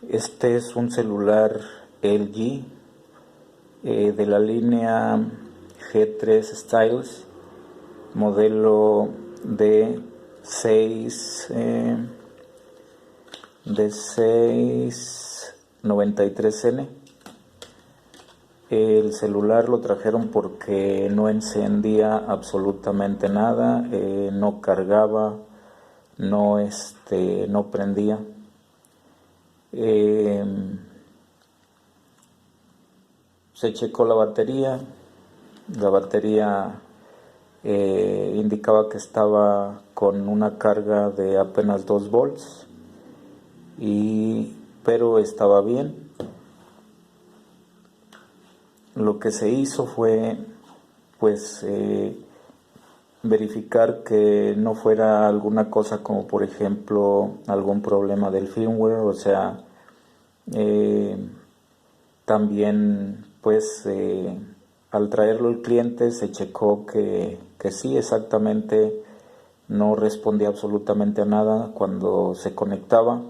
Este es un celular LG de la línea G3 Styles, modelo D693N. El celular lo trajeron porque no encendía absolutamente nada, no cargaba, no prendía. Se checó la batería indicaba que estaba con una carga de apenas 2 volts, pero estaba bien. Lo que se hizo fue verificar que no fuera alguna cosa como por ejemplo algún problema del firmware, o sea, también al traerlo el cliente se checó que sí, exactamente, no respondía absolutamente a nada cuando se conectaba.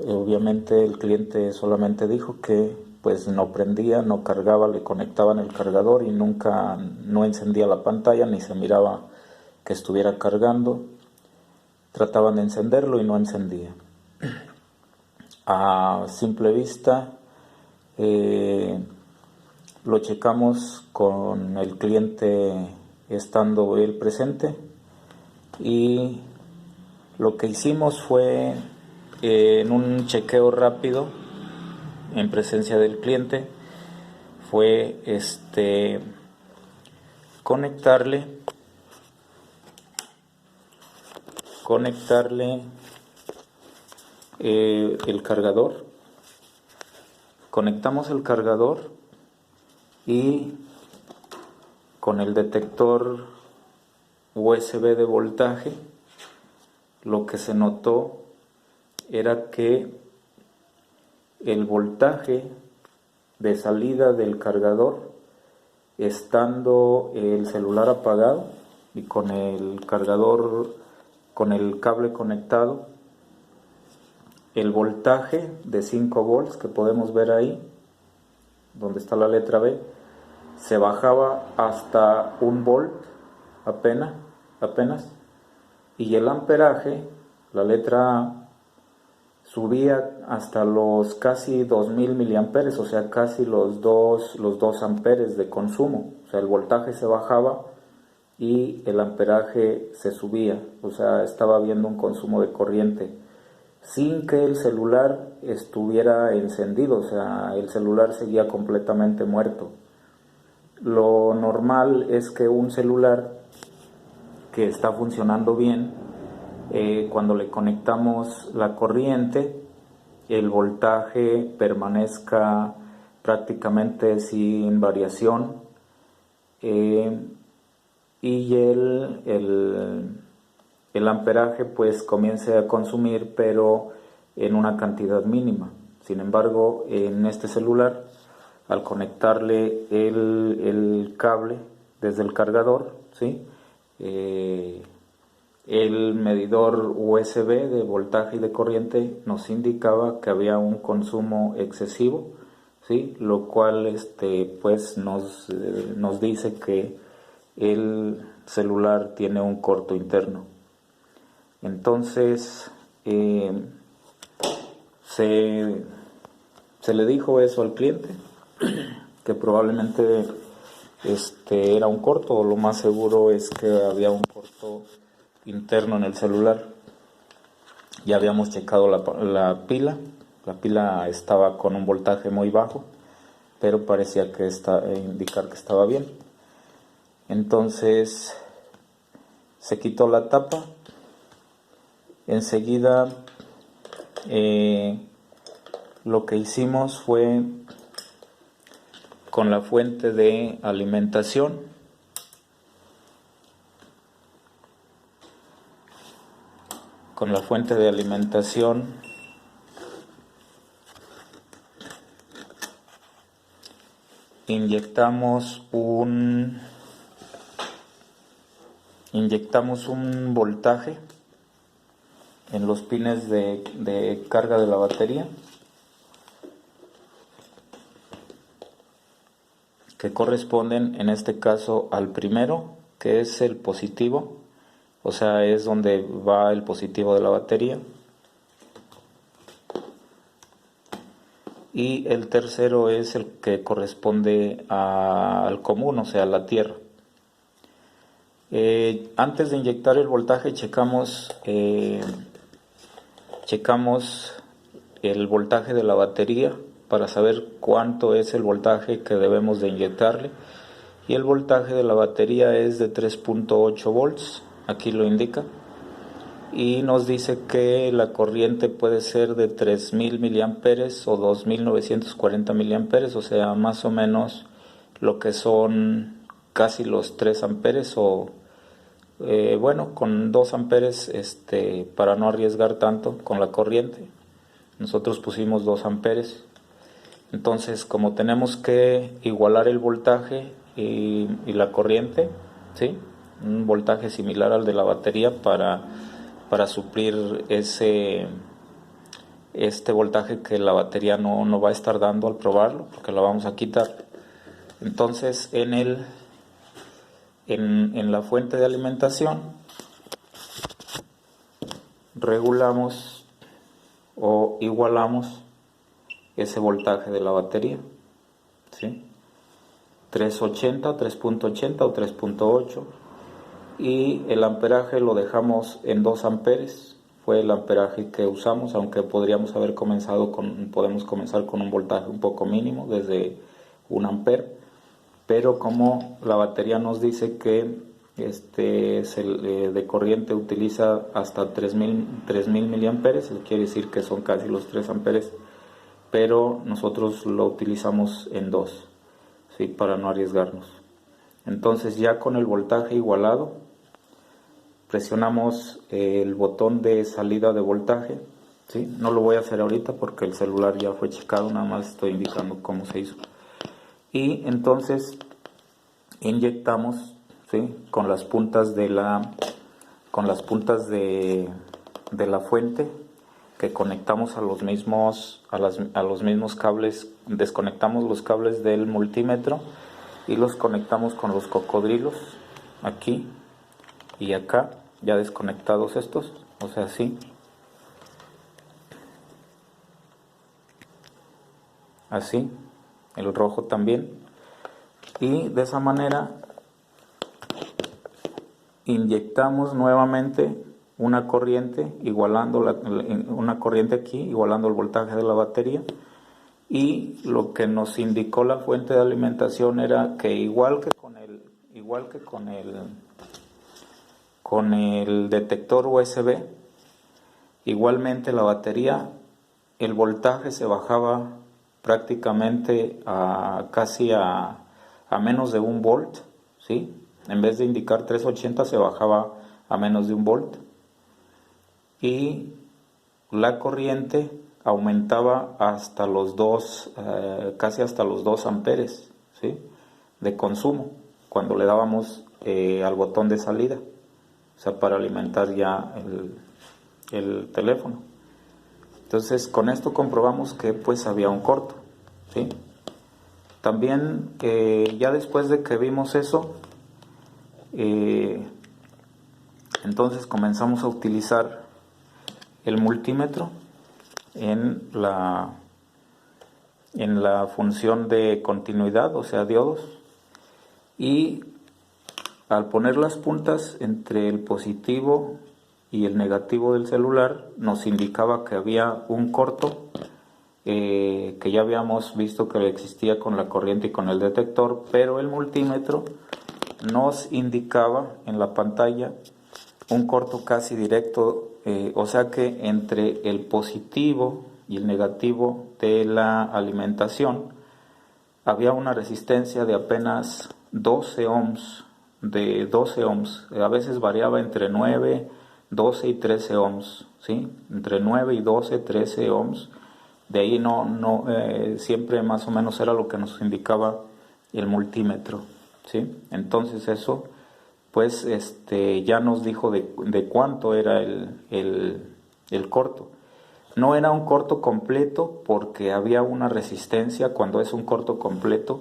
Obviamente el cliente solamente dijo que pues no prendía, no cargaba, le conectaban el cargador y no encendía la pantalla ni se miraba que estuviera cargando. Trataban de encenderlo y no encendía. A simple vista lo checamos con el cliente estando él presente, y lo que hicimos fue, en un chequeo rápido en presencia del cliente, fue conectarle el cargador. Conectamos el cargador y con el detector USB de voltaje, lo que se notó era que el voltaje de salida del cargador, estando el celular apagado y con el cargador, con el cable conectado, el voltaje de 5 volts que podemos ver ahí, donde está la letra B, se bajaba hasta 1 volt apenas, y el amperaje, la letra A, subía hasta los casi 2000 miliamperes, o sea, casi los 2 amperes de consumo. O sea, el voltaje se bajaba y el amperaje se subía, o sea, estaba habiendo un consumo de corriente sin que el celular estuviera encendido, o sea, el celular seguía completamente muerto. Lo normal es que un celular que está funcionando bien, cuando le conectamos la corriente, el voltaje permanezca prácticamente sin variación, y el amperaje pues comience a consumir, pero en una cantidad mínima. Sin embargo, en este celular, al conectarle el cable desde el cargador, ¿sí? El medidor USB de voltaje y de corriente nos indicaba que había un consumo excesivo, ¿sí? Lo cual pues nos dice que el celular tiene un corto interno. Entonces se le dijo eso al cliente, que probablemente era un corto, o lo más seguro es que había un corto interno en el celular. Ya habíamos checado la pila estaba con un voltaje muy bajo, pero parecía que indicar que estaba bien. Entonces se quitó la tapa. Enseguida lo que hicimos fue, con la fuente de alimentación, inyectamos un voltaje en los pines de carga de la batería, que corresponden en este caso al primero, que es el positivo, o sea, es donde va el positivo de la batería. Y el tercero es el que corresponde al común, o sea, a la tierra. Antes de inyectar el voltaje checamos el voltaje de la batería para saber cuánto es el voltaje que debemos de inyectarle, y el voltaje de la batería es de 3.8 volts, aquí lo indica, y nos dice que la corriente puede ser de 3000 miliamperes o 2940 miliamperes, o sea, más o menos lo que son casi los 3 amperes, o bueno, con 2 amperes, para no arriesgar tanto con la corriente, nosotros pusimos 2 amperes. Entonces, como tenemos que igualar el voltaje y la corriente, ¿sí?, un voltaje similar al de la batería para suplir este voltaje que la batería no va a estar dando al probarlo, porque la vamos a quitar. Entonces, en la fuente de alimentación regulamos o igualamos ese voltaje de la batería, ¿sí? 380, 3.80 o 3.8, y el amperaje lo dejamos en 2 amperes, fue el amperaje que usamos, aunque podemos comenzar con un voltaje un poco mínimo, desde 1 amper, pero como la batería nos dice que de corriente utiliza hasta 3000 miliamperes, quiere decir que son casi los 3 amperes, pero nosotros lo utilizamos en 2, ¿sí?, para no arriesgarnos. Entonces, ya con el voltaje igualado, presionamos el botón de salida de voltaje, ¿sí? No lo voy a hacer ahorita porque el celular ya fue checado, nada más estoy indicando cómo se hizo. Y entonces inyectamos, ¿sí?, con las puntas de la fuente, que conectamos a los mismos cables, desconectamos los cables del multímetro y los conectamos con los cocodrilos, aquí y acá, ya desconectados estos, o sea, así, el rojo también, y de esa manera inyectamos nuevamente una corriente, una corriente aquí, igualando el voltaje de la batería, y lo que nos indicó la fuente de alimentación era que igual que con el detector USB, igualmente la batería, el voltaje se bajaba prácticamente casi a menos de 1 volt, ¿sí? En vez de indicar 380 se bajaba a menos de 1 volt, y la corriente aumentaba hasta los 2, casi hasta los 2 amperes, ¿sí?, de consumo, cuando le dábamos al botón de salida, o sea, para alimentar ya el teléfono. Entonces, con esto comprobamos que pues había un corto, ¿sí? También, ya después de que vimos eso, entonces comenzamos a utilizar el multímetro en la función de continuidad, o sea, diodos, y al poner las puntas entre el positivo y el negativo del celular, nos indicaba que había un corto, que ya habíamos visto que existía con la corriente y con el detector, pero el multímetro nos indicaba en la pantalla un corto casi directo, o sea que entre el positivo y el negativo de la alimentación había una resistencia de apenas 12 ohms, a veces variaba entre 9, 12 y 13 ohms, ¿sí? Entre 9 y 12, 13 ohms, de ahí siempre más o menos era lo que nos indicaba el multímetro, ¿sí? Entonces pues ya nos dijo de cuánto era el el corto. No era un corto completo porque había una resistencia. Cuando es un corto completo,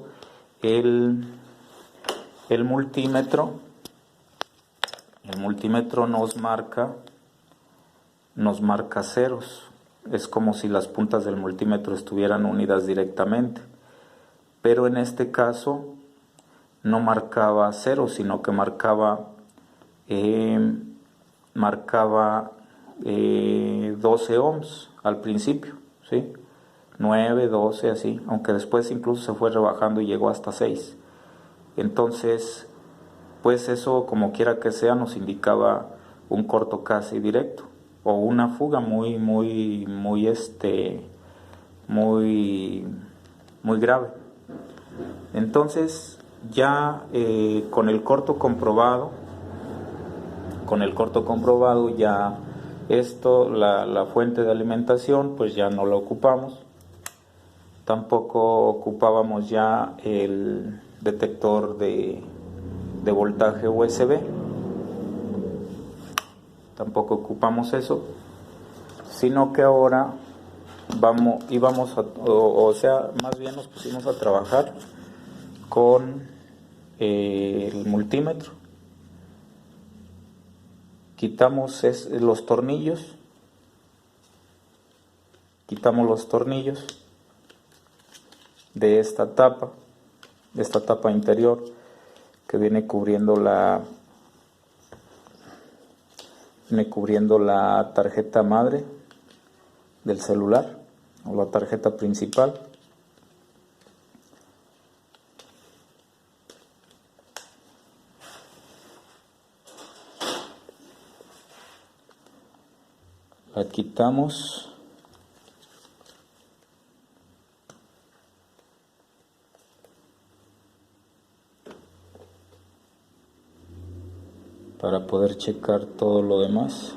el, el multímetro, el multímetro nos marca ceros. Es como si las puntas del multímetro estuvieran unidas directamente. Pero en este caso no marcaba ceros, sino que marcaba 12 ohms al principio, ¿sí? 9, 12, así, aunque después incluso se fue rebajando y llegó hasta 6. Entonces, pues eso, como quiera que sea, nos indicaba un corto casi directo o una fuga muy grave. Entonces, ya con el corto comprobado, ya esto, la fuente de alimentación, pues ya no la ocupamos. Tampoco ocupábamos ya el detector de voltaje USB. Tampoco ocupamos eso, sino que ahora más bien nos pusimos a trabajar con el multímetro. Quitamos los tornillos de esta tapa interior que viene cubriendo la tarjeta madre del celular o la tarjeta principal. La quitamos para poder checar todo lo demás.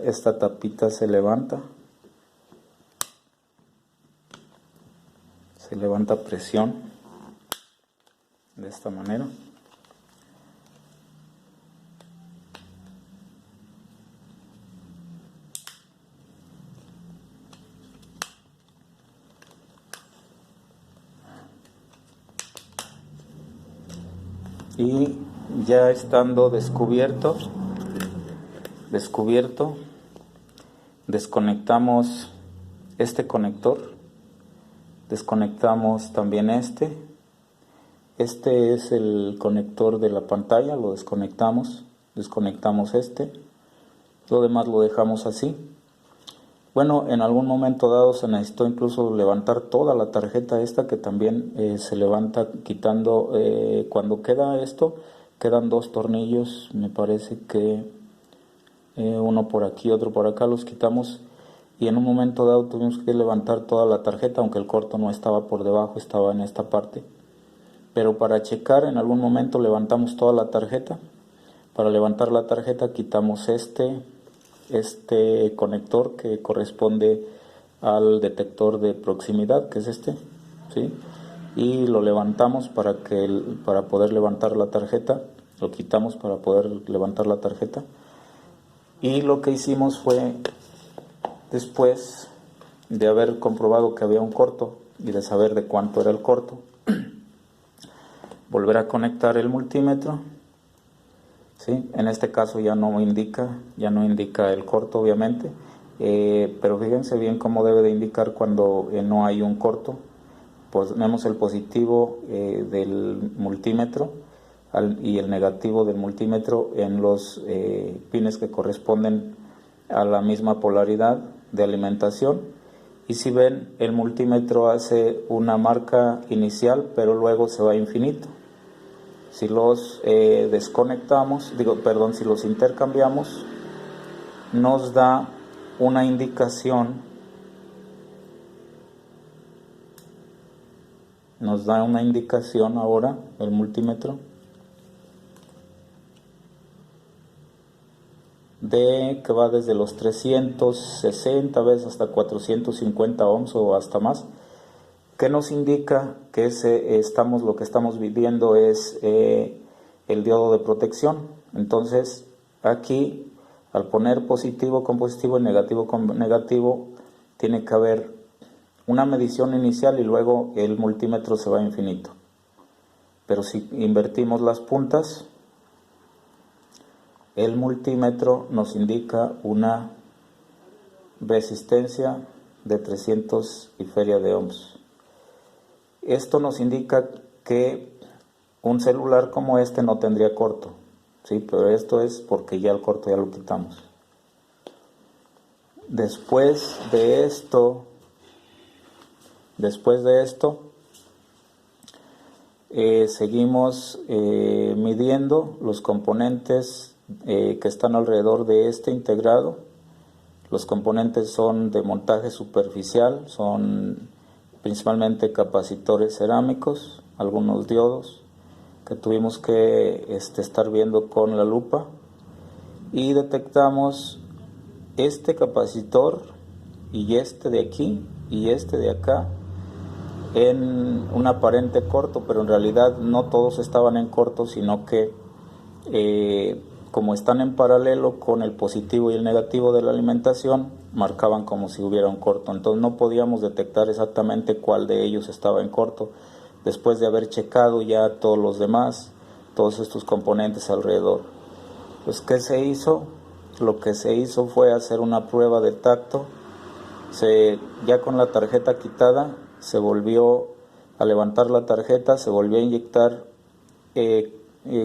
Esta tapita se levanta a presión de esta manera. Y ya estando descubierto, desconectamos este conector, desconectamos también este es el conector de la pantalla, lo desconectamos lo demás lo dejamos así. Bueno, en algún momento dado se necesitó incluso levantar toda la tarjeta esta, que también se levanta quitando, cuando queda esto, quedan dos tornillos, me parece que uno por aquí, otro por acá, los quitamos y en un momento dado tuvimos que levantar toda la tarjeta, aunque el corto no estaba por debajo, estaba en esta parte. Pero para checar, en algún momento levantamos toda la tarjeta. Para levantar la tarjeta quitamos este conector que corresponde al detector de proximidad, que es ¿sí? Y lo levantamos para poder levantar la tarjeta, lo quitamos para poder levantar la tarjeta. Y lo que hicimos fue, después de haber comprobado que había un corto y de saber de cuánto era el corto, volver a conectar el multímetro. ¿Sí? En este caso ya no indica el corto, obviamente, pero fíjense bien cómo debe de indicar cuando no hay un corto. Ponemos el positivo del multímetro y el negativo del multímetro en los pines que corresponden a la misma polaridad de alimentación, y si ven, el multímetro hace una marca inicial pero luego se va a infinito. Si los si los intercambiamos, nos da una indicación ahora el multímetro. que va desde los 360 veces hasta 450 ohms o hasta más, que nos indica que lo que estamos viviendo es el diodo de protección. Entonces aquí, al poner positivo con positivo y negativo con negativo, tiene que haber una medición inicial y luego el multímetro se va a infinito. Pero si invertimos las puntas, el multímetro nos indica una resistencia de 300 y feria de ohms. Esto nos indica que un celular como este no tendría corto, ¿sí? Pero esto es porque ya el corto ya lo quitamos. Después de esto, seguimos midiendo los componentes que están alrededor de este integrado. Los componentes son de montaje superficial, son principalmente capacitores cerámicos, algunos diodos que tuvimos que estar viendo con la lupa, y detectamos este capacitor y este de aquí y este de acá en un aparente corto, pero en realidad no todos estaban en corto, sino que como están en paralelo con el positivo y el negativo de la alimentación, marcaban como si hubiera un corto. Entonces no podíamos detectar exactamente cuál de ellos estaba en corto, después de haber checado ya todos los demás, todos estos componentes alrededor. Pues, ¿qué se hizo? Lo que se hizo fue hacer una prueba de tacto. Ya con la tarjeta quitada, se volvió a levantar la tarjeta, se volvió a inyectar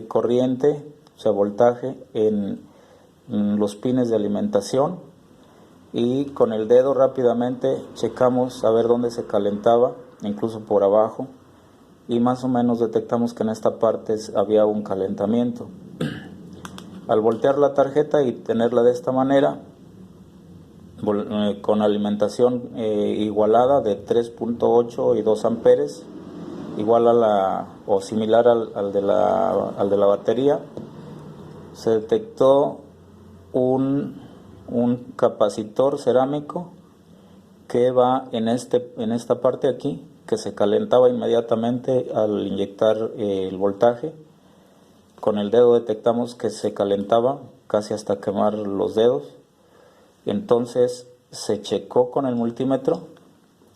corriente, o sea, voltaje en los pines de alimentación, y con el dedo rápidamente checamos a ver dónde se calentaba, incluso por abajo, y más o menos detectamos que en esta parte había un calentamiento. Al voltear la tarjeta y tenerla de esta manera, con alimentación igualada de 3.8 y 2 amperes, igual o similar al de la batería, se detectó un capacitor cerámico que va en esta parte aquí, que se calentaba inmediatamente al inyectar el voltaje. Con el dedo detectamos que se calentaba casi hasta quemar los dedos. Entonces se checó con el multímetro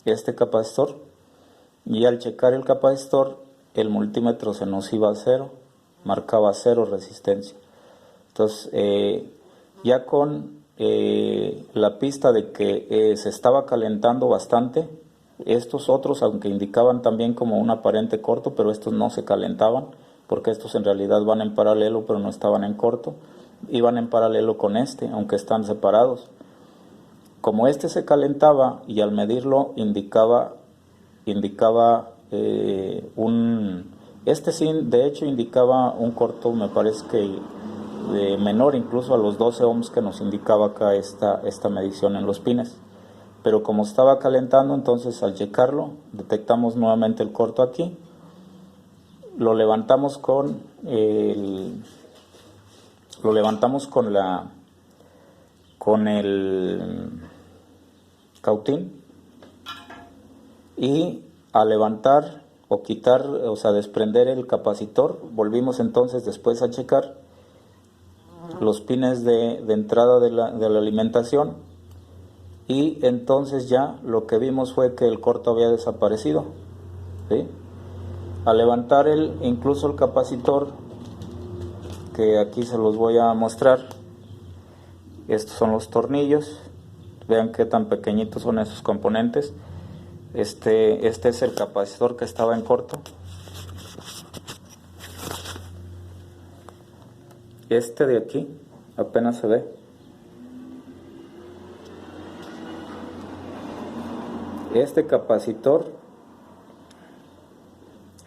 este capacitor, y al checar el capacitor, el multímetro se nos iba a cero, marcaba cero resistencia. Entonces ya con la pista de que se estaba calentando bastante, estos otros, aunque indicaban también como un aparente corto, pero estos no se calentaban, porque estos en realidad van en paralelo, pero no estaban en corto, iban en paralelo con aunque están separados. Como se calentaba, y al medirlo indicaba sí, de hecho indicaba un corto, me parece que menor incluso a los 12 ohms que nos indicaba acá esta medición en los pines. Pero como estaba calentando, entonces al checarlo detectamos nuevamente el corto aquí. Lo levantamos con el cautín, y al levantar o quitar, o sea, desprender el capacitor, volvimos entonces después a checar los pines de entrada de la alimentación, y entonces ya lo que vimos fue que el corto había desaparecido, ¿sí? Al levantar incluso el capacitor, que aquí se los voy a mostrar, estos son los tornillos, vean qué tan pequeñitos son esos componentes. Este es el capacitor que estaba en corto. De aquí apenas se ve. Este capacitor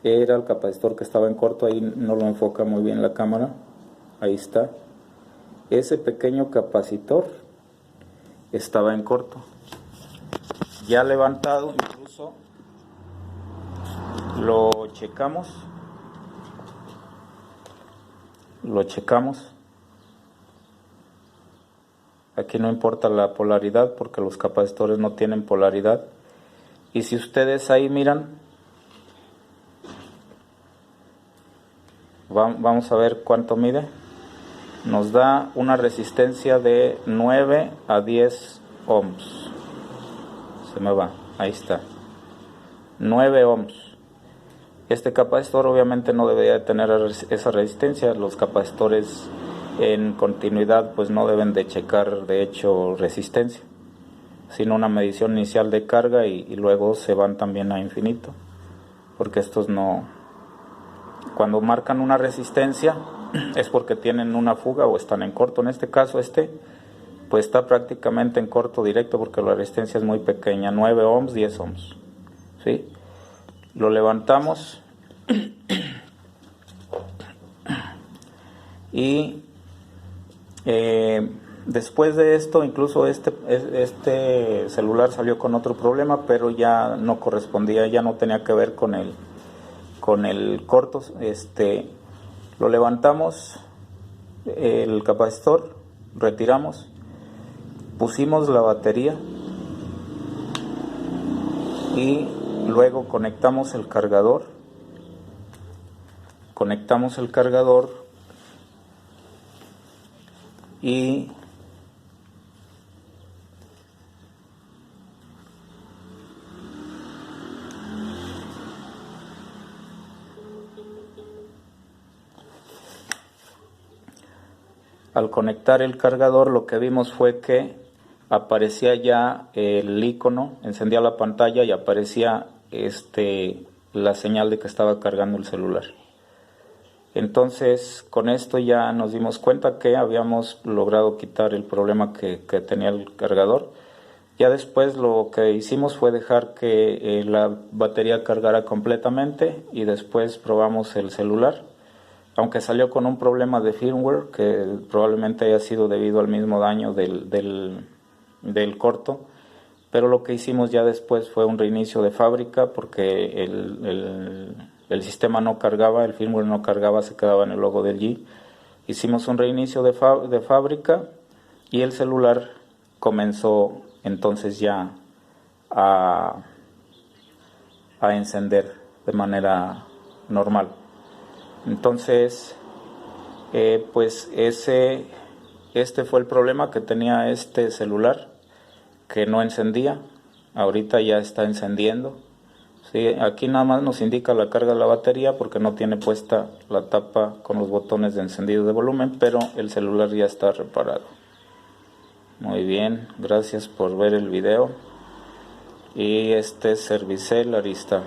era el capacitor que estaba en corto, ahí no lo enfoca muy bien la cámara, ahí está. Ese pequeño capacitor estaba en corto. Ya levantado, incluso lo checamos Aquí no importa la polaridad porque los capacitores no tienen polaridad. Y si ustedes ahí miran, vamos a ver cuánto mide. Nos da una resistencia de 9 a 10 ohms. Se me va, ahí está. 9 ohms. Este capacitor obviamente no debería de tener esa resistencia. Los capacitores en continuidad pues no deben de checar de hecho resistencia, sino una medición inicial de carga y luego se van también a infinito, porque estos no, cuando marcan una resistencia es porque tienen una fuga o están en corto. En este caso pues está prácticamente en corto directo porque la resistencia es muy pequeña, 9 ohms, 10 ohms, ¿sí? Lo levantamos y después de esto, incluso este celular salió con otro problema, pero ya no correspondía, ya no tenía que ver con el corto. Lo levantamos, el capacitor, retiramos, pusimos la batería y luego conectamos el cargador. Y al conectar el cargador lo que vimos fue que aparecía ya el icono, encendía la pantalla y aparecía la señal de que estaba cargando el celular. Entonces con esto ya nos dimos cuenta que habíamos logrado quitar el problema que tenía el cargador. Ya después lo que hicimos fue dejar que la batería cargara completamente y después probamos el celular, aunque salió con un problema de firmware que probablemente haya sido debido al mismo daño del corto, pero lo que hicimos ya después fue un reinicio de fábrica porque el sistema no cargaba, el firmware no cargaba, se quedaba en el logo del G. Hicimos un reinicio de fábrica y el celular comenzó entonces ya a encender de manera normal. Entonces pues este fue el problema que tenía este celular, que no encendía. Ahorita ya está encendiendo. Sí, aquí nada más nos indica la carga de la batería porque no tiene puesta la tapa con los botones de encendido de volumen, pero el celular ya está reparado. Muy bien, gracias por ver el video. Y este es Servicel Arista.